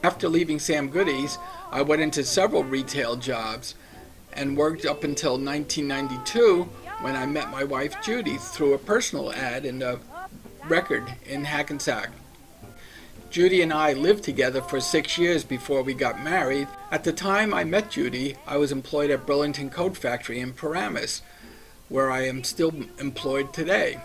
After leaving Sam Goody's, I went into several retail jobs and worked up until 1992 when I met my wife Judy through a personal ad in a record in Hackensack. Judy and I lived together for 6 years before we got married. At the time I met Judy, I was employed at Burlington Coat Factory in Paramus, where I am still employed today.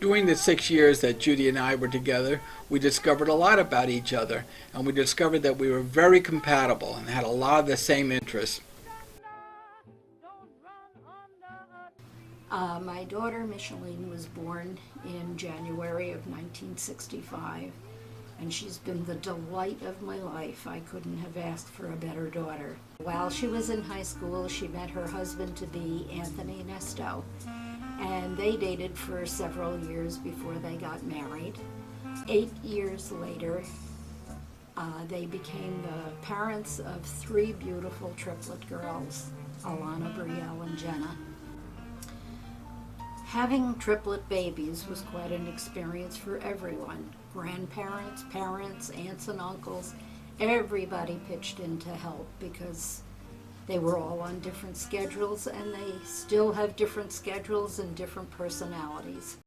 During the 6 years that Judy and I were together, we discovered a lot about each other, and we discovered that we were very compatible and had a lot of the same interests. My daughter Micheline was born in January of 1965, and she's been the delight of my life. I couldn't have asked for a better daughter. While she was in high school, she met her husband-to-be, Anthony Nesto, and they dated for several years before they got married. 8 years later, they became the parents of 3 beautiful triplet girls, Alana, Brielle, and Jenna. Having triplet babies was quite an experience for everyone. Grandparents, parents, aunts and uncles, everybody pitched in to help because they were all on different schedules, and they still have different schedules and different personalities.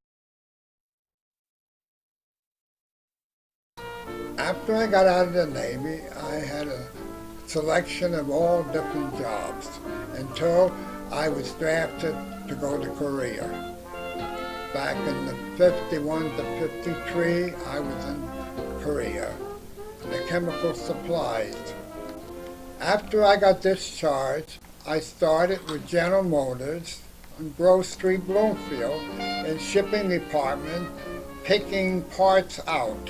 After I got out of the Navy, I had a selection of all different jobs until I was drafted to go to Korea. Back in the 51 to 53, I was in Korea, in the chemical supplies. After I got discharged, I started with General Motors on Grove Street, Bloomfield, in shipping department, picking parts out.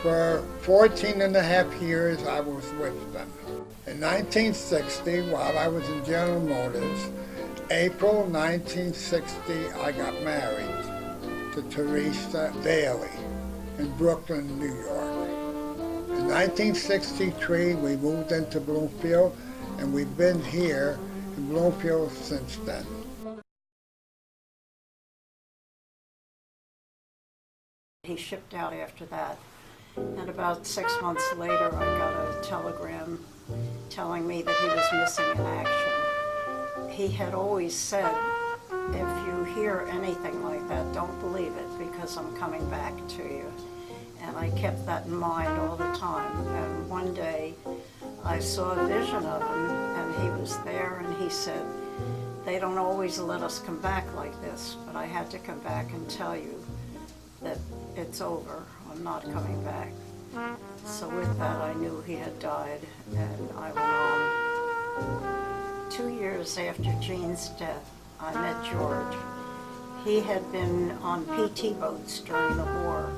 For 14 and a half years, I was with them. In 1960, while I was in General Motors, April 1960, I got married to Teresa Daly in Brooklyn, New York. In 1963, we moved into Bloomfield, and we've been here in Bloomfield since then. He shipped out after that, and about 6 months later, I got a telegram telling me that he was missing in action. He had always said, if you hear anything like that, don't believe it, because I'm coming back to you. And I kept that in mind all the time. And one day, I saw a vision of him, and he was there, and he said, they don't always let us come back like this, but I had to come back and tell you that it's over. I'm not coming back. So with that, I knew he had died, and I went on. 2 years after Jean's death, I met George. He had been on PT boats during the war,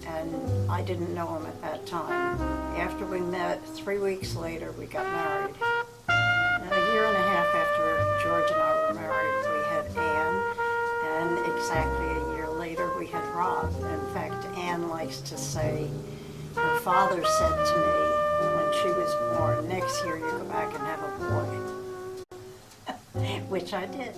and I didn't know him at that time. After we met, 3 weeks later, we got married. And a year and a half after George and I were married, we had Anne, and exactly a year later, we had Rob. In fact, Anne likes to say, her father said to me when she was born, next year you go back and have a boy. Which I did.